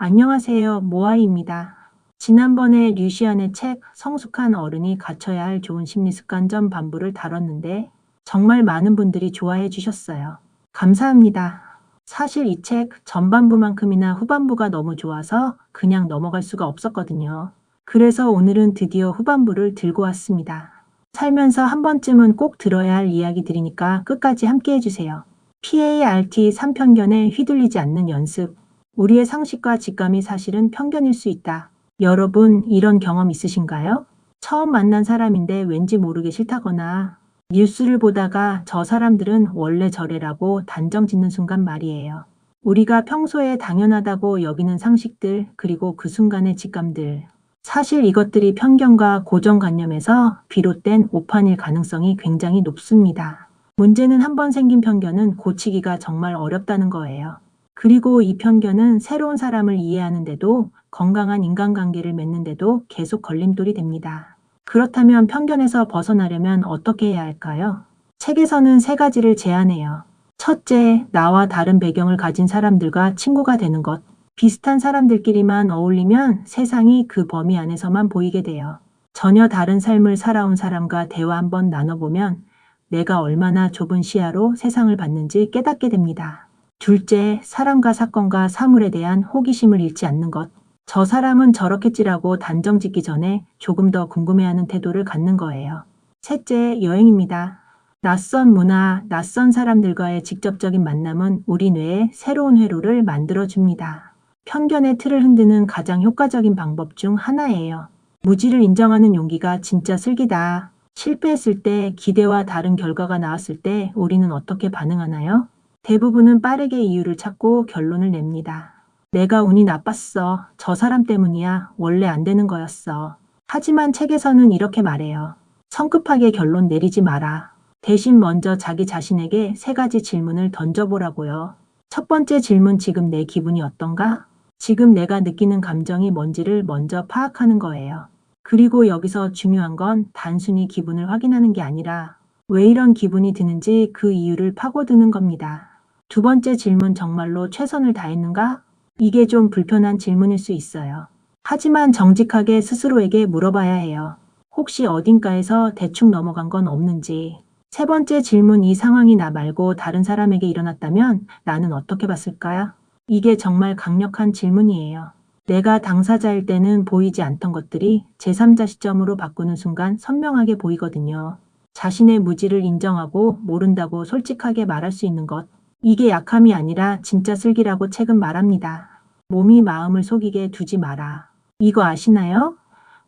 안녕하세요. 모아이입니다. 지난번에 류시안의 책 성숙한 어른이 갖춰야 할 좋은 심리 습관점 반부를 다뤘는데 정말 많은 분들이 좋아해 주셨어요. 감사합니다. 사실 이 책 전반부만큼이나 후반부가 너무 좋아서 그냥 넘어갈 수가 없었거든요. 그래서 오늘은 드디어 후반부를 들고 왔습니다. 살면서 한 번쯤은 꼭 들어야 할 이야기들이니까 끝까지 함께 해주세요. PART 3편견에 휘둘리지 않는 연습. 우리의 상식과 직감이 사실은 편견일 수 있다. 여러분, 이런 경험 있으신가요? 처음 만난 사람인데 왠지 모르게 싫다거나 뉴스를 보다가 저 사람들은 원래 저래라고 단정 짓는 순간 말이에요. 우리가 평소에 당연하다고 여기는 상식들, 그리고 그 순간의 직감들. 사실 이것들이 편견과 고정관념에서 비롯된 오판일 가능성이 굉장히 높습니다. 문제는 한 번 생긴 편견은 고치기가 정말 어렵다는 거예요. 그리고 이 편견은 새로운 사람을 이해하는데도 건강한 인간관계를 맺는데도 계속 걸림돌이 됩니다. 그렇다면 편견에서 벗어나려면 어떻게 해야 할까요? 책에서는 세 가지를 제안해요. 첫째, 나와 다른 배경을 가진 사람들과 친구가 되는 것. 비슷한 사람들끼리만 어울리면 세상이 그 범위 안에서만 보이게 돼요. 전혀 다른 삶을 살아온 사람과 대화 한번 나눠보면 내가 얼마나 좁은 시야로 세상을 봤는지 깨닫게 됩니다. 둘째, 사람과 사건과 사물에 대한 호기심을 잃지 않는 것. 저 사람은 저렇겠지라고 단정 짓기 전에 조금 더 궁금해하는 태도를 갖는 거예요. 셋째, 여행입니다. 낯선 문화, 낯선 사람들과의 직접적인 만남은 우리 뇌에 새로운 회로를 만들어줍니다. 편견의 틀을 흔드는 가장 효과적인 방법 중 하나예요. 무지를 인정하는 용기가 진짜 슬기다. 실패했을 때, 기대와 다른 결과가 나왔을 때 우리는 어떻게 반응하나요? 대부분은 빠르게 이유를 찾고 결론을 냅니다. 내가 운이 나빴어. 저 사람 때문이야. 원래 안 되는 거였어. 하지만 책에서는 이렇게 말해요. 성급하게 결론 내리지 마라. 대신 먼저 자기 자신에게 세 가지 질문을 던져보라고요. 첫 번째 질문, 지금 내 기분이 어떤가? 지금 내가 느끼는 감정이 뭔지를 먼저 파악하는 거예요. 그리고 여기서 중요한 건 단순히 기분을 확인하는 게 아니라 왜 이런 기분이 드는지 그 이유를 파고드는 겁니다. 두 번째 질문, 정말로 최선을 다했는가? 이게 좀 불편한 질문일 수 있어요. 하지만 정직하게 스스로에게 물어봐야 해요. 혹시 어딘가에서 대충 넘어간 건 없는지. 세 번째 질문, 이 상황이 나 말고 다른 사람에게 일어났다면 나는 어떻게 봤을까요? 이게 정말 강력한 질문이에요. 내가 당사자일 때는 보이지 않던 것들이 제3자 시점으로 바꾸는 순간 선명하게 보이거든요. 자신의 무지를 인정하고 모른다고 솔직하게 말할 수 있는 것. 이게 약함이 아니라 진짜 슬기라고 책은 말합니다. 몸이 마음을 속이게 두지 마라. 이거 아시나요?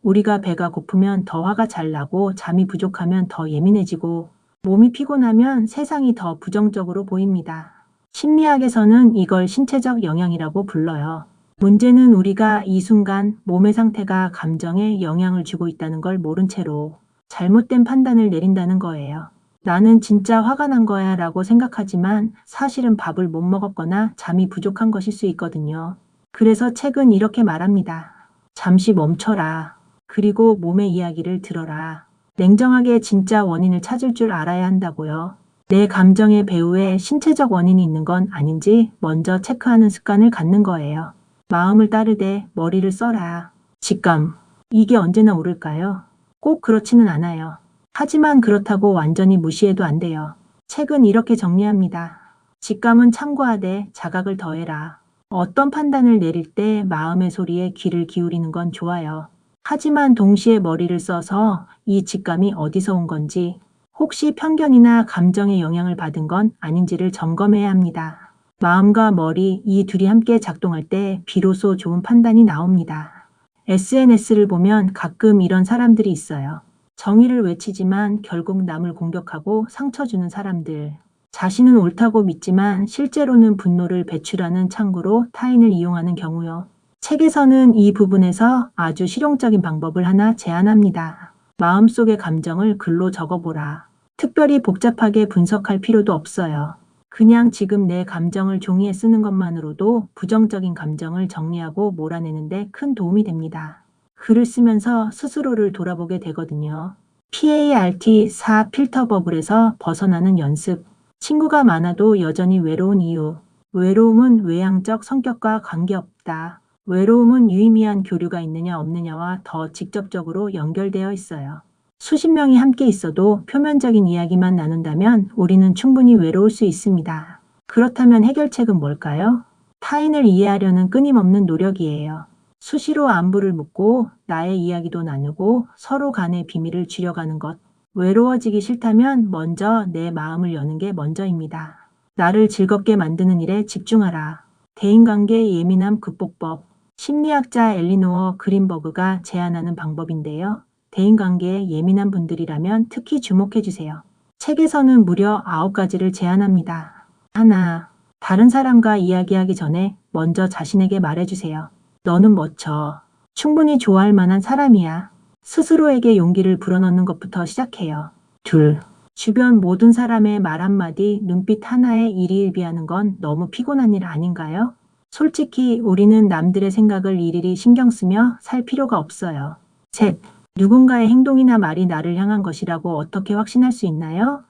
우리가 배가 고프면 더 화가 잘 나고 잠이 부족하면 더 예민해지고 몸이 피곤하면 세상이 더 부정적으로 보입니다. 심리학에서는 이걸 신체적 영향이라고 불러요. 문제는 우리가 이 순간 몸의 상태가 감정에 영향을 주고 있다는 걸 모른 채로 잘못된 판단을 내린다는 거예요. 나는 진짜 화가 난 거야 라고 생각하지만 사실은 밥을 못 먹었거나 잠이 부족한 것일 수 있거든요. 그래서 책은 이렇게 말합니다. 잠시 멈춰라. 그리고 몸의 이야기를 들어라. 냉정하게 진짜 원인을 찾을 줄 알아야 한다고요. 내 감정의 배후에 신체적 원인이 있는 건 아닌지 먼저 체크하는 습관을 갖는 거예요. 마음을 따르되 머리를 써라. 직감. 이게 언제나 오를까요? 꼭 그렇지는 않아요. 하지만 그렇다고 완전히 무시해도 안 돼요. 책은 이렇게 정리합니다. 직감은 참고하되 자각을 더해라. 어떤 판단을 내릴 때 마음의 소리에 귀를 기울이는 건 좋아요. 하지만 동시에 머리를 써서 이 직감이 어디서 온 건지, 혹시 편견이나 감정의 영향을 받은 건 아닌지를 점검해야 합니다. 마음과 머리, 이 둘이 함께 작동할 때 비로소 좋은 판단이 나옵니다. SNS를 보면 가끔 이런 사람들이 있어요. 정의를 외치지만 결국 남을 공격하고 상처 주는 사람들. 자신은 옳다고 믿지만 실제로는 분노를 배출하는 창구로 타인을 이용하는 경우요. 책에서는 이 부분에서 아주 실용적인 방법을 하나 제안합니다. 마음속의 감정을 글로 적어보라. 특별히 복잡하게 분석할 필요도 없어요. 그냥 지금 내 감정을 종이에 쓰는 것만으로도 부정적인 감정을 정리하고 몰아내는데 큰 도움이 됩니다. 글을 쓰면서 스스로를 돌아보게 되거든요. PART 4 필터 버블에서 벗어나는 연습. 친구가 많아도 여전히 외로운 이유. 외로움은 외향적 성격과 관계없다. 외로움은 유의미한 교류가 있느냐 없느냐와 더 직접적으로 연결되어 있어요. 수십 명이 함께 있어도 표면적인 이야기만 나눈다면 우리는 충분히 외로울 수 있습니다. 그렇다면 해결책은 뭘까요? 타인을 이해하려는 끊임없는 노력이에요. 수시로 안부를 묻고 나의 이야기도 나누고 서로 간의 비밀을 줄여가는 것. 외로워지기 싫다면 먼저 내 마음을 여는 게 먼저입니다. 나를 즐겁게 만드는 일에 집중하라. 대인관계 예민함 극복법. 심리학자 엘리노어 그린버그가 제안하는 방법인데요. 대인관계에 예민한 분들이라면 특히 주목해 주세요. 책에서는 무려 9가지를 제안합니다. 하나, 다른 사람과 이야기하기 전에 먼저 자신에게 말해주세요. 너는 멋져. 충분히 좋아할 만한 사람이야. 스스로에게 용기를 불어넣는 것부터 시작해요. 둘, 주변 모든 사람의 말 한마디, 눈빛 하나에 일희일비하는 건 너무 피곤한 일 아닌가요? 솔직히 우리는 남들의 생각을 일일이 신경 쓰며 살 필요가 없어요. 셋, 누군가의 행동이나 말이 나를 향한 것이라고 어떻게 확신할 수 있나요?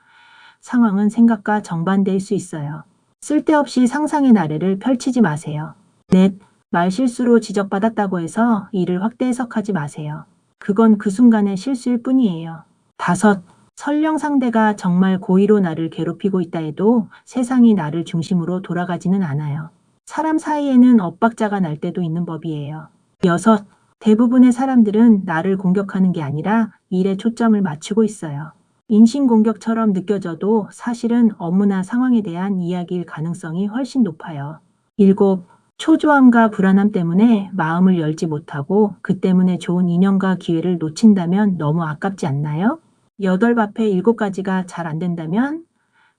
상황은 생각과 정반대일 수 있어요. 쓸데없이 상상의 나래를 펼치지 마세요. 넷, 말실수로 지적받았다고 해서 이를 확대 해석하지 마세요. 그건 그 순간의 실수일 뿐이에요. 다섯, 설령 상대가 정말 고의로 나를 괴롭히고 있다 해도 세상이 나를 중심으로 돌아가지는 않아요. 사람 사이에는 엇박자가 날 때도 있는 법이에요. 여섯, 대부분의 사람들은 나를 공격하는 게 아니라 일에 초점을 맞추고 있어요. 인신공격처럼 느껴져도 사실은 업무나 상황에 대한 이야기일 가능성이 훨씬 높아요. 일곱, 초조함과 불안함 때문에 마음을 열지 못하고 그 때문에 좋은 인연과 기회를 놓친다면 너무 아깝지 않나요? 8 앞에 7가지가 잘 안 된다면?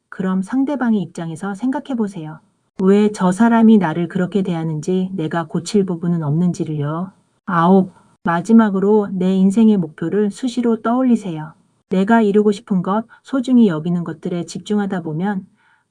그럼 상대방의 입장에서 생각해 보세요. 왜 저 사람이 나를 그렇게 대하는지 내가 고칠 부분은 없는지를요. 9. 마지막으로 내 인생의 목표를 수시로 떠올리세요. 내가 이루고 싶은 것, 소중히 여기는 것들에 집중하다 보면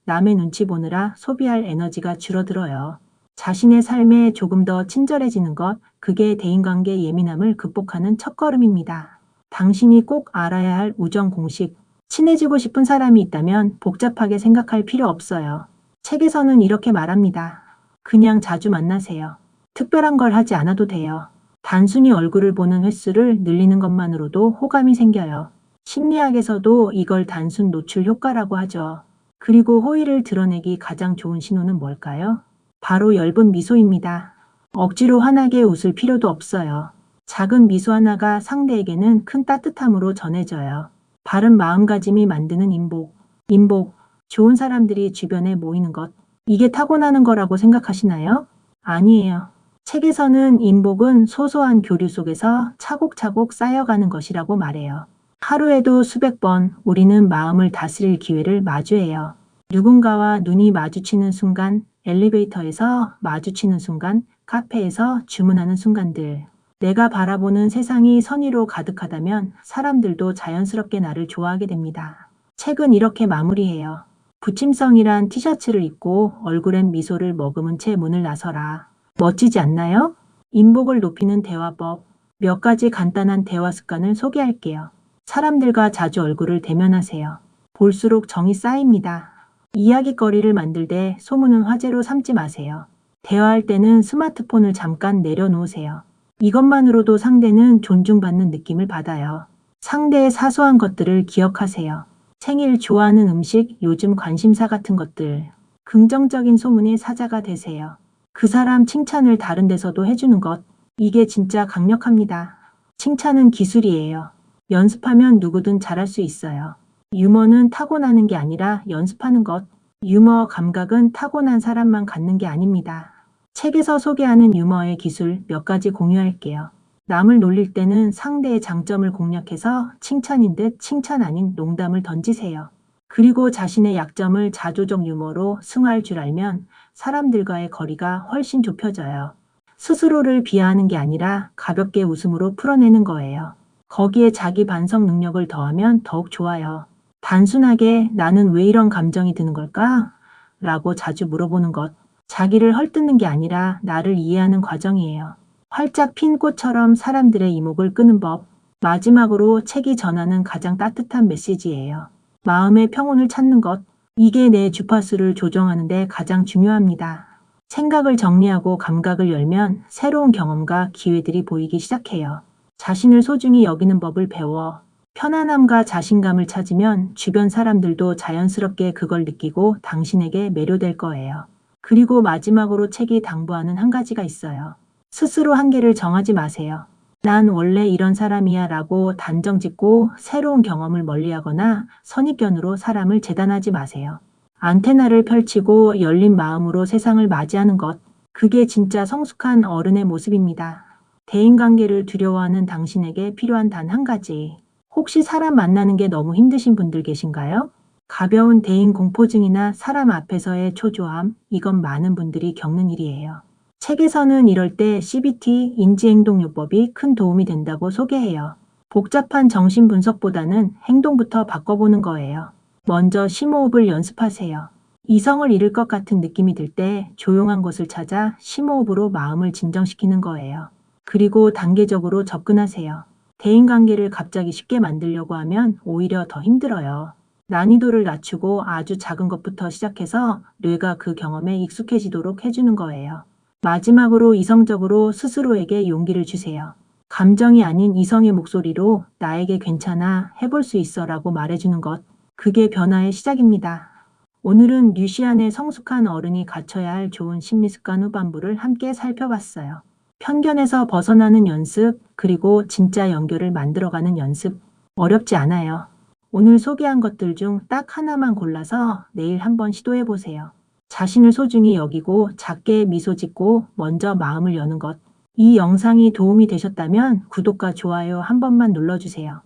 남의 눈치 보느라 소비할 에너지가 줄어들어요. 자신의 삶에 조금 더 친절해지는 것, 그게 대인관계 예민함을 극복하는 첫걸음입니다. 당신이 꼭 알아야 할 우정 공식. 친해지고 싶은 사람이 있다면 복잡하게 생각할 필요 없어요. 책에서는 이렇게 말합니다. 그냥 자주 만나세요. 특별한 걸 하지 않아도 돼요. 단순히 얼굴을 보는 횟수를 늘리는 것만으로도 호감이 생겨요. 심리학에서도 이걸 단순 노출 효과라고 하죠. 그리고 호의를 드러내기 가장 좋은 신호는 뭘까요? 바로 엷은 미소입니다. 억지로 환하게 웃을 필요도 없어요. 작은 미소 하나가 상대에게는 큰 따뜻함으로 전해져요. 바른 마음가짐이 만드는 인복. 인복, 좋은 사람들이 주변에 모이는 것. 이게 타고나는 거라고 생각하시나요? 아니에요. 책에서는 인복은 소소한 교류 속에서 차곡차곡 쌓여가는 것이라고 말해요. 하루에도 수백 번 우리는 마음을 다스릴 기회를 마주해요. 누군가와 눈이 마주치는 순간, 엘리베이터에서 마주치는 순간, 카페에서 주문하는 순간들. 내가 바라보는 세상이 선의로 가득하다면 사람들도 자연스럽게 나를 좋아하게 됩니다. 책은 이렇게 마무리해요. 부침성이란 티셔츠를 입고 얼굴엔 미소를 머금은 채 문을 나서라. 멋지지 않나요? 인복을 높이는 대화법. 몇 가지 간단한 대화 습관을 소개할게요. 사람들과 자주 얼굴을 대면하세요. 볼수록 정이 쌓입니다. 이야깃거리를 만들 때 소문은 화제로 삼지 마세요. 대화할 때는 스마트폰을 잠깐 내려놓으세요. 이것만으로도 상대는 존중받는 느낌을 받아요. 상대의 사소한 것들을 기억하세요. 생일 좋아하는 음식, 요즘 관심사 같은 것들. 긍정적인 소문이 사자가 되세요. 그 사람 칭찬을 다른 데서도 해주는 것. 이게 진짜 강력합니다. 칭찬은 기술이에요. 연습하면 누구든 잘할 수 있어요. 유머는 타고나는 게 아니라 연습하는 것. 유머 감각은 타고난 사람만 갖는 게 아닙니다. 책에서 소개하는 유머의 기술 몇 가지 공유할게요. 남을 놀릴 때는 상대의 장점을 공략해서 칭찬인 듯 칭찬 아닌 농담을 던지세요. 그리고 자신의 약점을 자조적 유머로 승화할 줄 알면 사람들과의 거리가 훨씬 좁혀져요. 스스로를 비하하는 게 아니라 가볍게 웃음으로 풀어내는 거예요. 거기에 자기 반성 능력을 더하면 더욱 좋아요. 단순하게 나는 왜 이런 감정이 드는 걸까? 라고 자주 물어보는 것. 자기를 헐뜯는 게 아니라 나를 이해하는 과정이에요. 활짝 핀 꽃처럼 사람들의 이목을 끄는 법. 마지막으로 책이 전하는 가장 따뜻한 메시지예요. 마음의 평온을 찾는 것. 이게 내 주파수를 조정하는 데 가장 중요합니다. 생각을 정리하고 감각을 열면 새로운 경험과 기회들이 보이기 시작해요. 자신을 소중히 여기는 법을 배워 편안함과 자신감을 찾으면 주변 사람들도 자연스럽게 그걸 느끼고 당신에게 매료될 거예요. 그리고 마지막으로 책이 당부하는 한 가지가 있어요. 스스로 한계를 정하지 마세요. 난 원래 이런 사람이야 라고 단정 짓고 새로운 경험을 멀리하거나 선입견으로 사람을 재단하지 마세요. 안테나를 펼치고 열린 마음으로 세상을 맞이하는 것. 그게 진짜 성숙한 어른의 모습입니다. 대인관계를 두려워하는 당신에게 필요한 단 한 가지. 혹시 사람 만나는 게 너무 힘드신 분들 계신가요? 가벼운 대인 공포증이나 사람 앞에서의 초조함, 이건 많은 분들이 겪는 일이에요. 책에서는 이럴 때 CBT, 인지행동요법이 큰 도움이 된다고 소개해요. 복잡한 정신분석보다는 행동부터 바꿔보는 거예요. 먼저 심호흡을 연습하세요. 이성을 잃을 것 같은 느낌이 들 때 조용한 곳을 찾아 심호흡으로 마음을 진정시키는 거예요. 그리고 단계적으로 접근하세요. 대인관계를 갑자기 쉽게 만들려고 하면 오히려 더 힘들어요. 난이도를 낮추고 아주 작은 것부터 시작해서 뇌가 그 경험에 익숙해지도록 해주는 거예요. 마지막으로 이성적으로 스스로에게 용기를 주세요. 감정이 아닌 이성의 목소리로 나에게 괜찮아, 해볼 수 있어 라고 말해주는 것. 그게 변화의 시작입니다. 오늘은 류시안의 성숙한 어른이 갖춰야 할 좋은 심리습관 후반부를 함께 살펴봤어요. 편견에서 벗어나는 연습, 그리고 진짜 연결을 만들어가는 연습. 어렵지 않아요. 오늘 소개한 것들 중 딱 하나만 골라서 내일 한번 시도해보세요. 자신을 소중히 여기고 작게 미소 짓고 먼저 마음을 여는 것. 이 영상이 도움이 되셨다면 구독과 좋아요 한 번만 눌러주세요.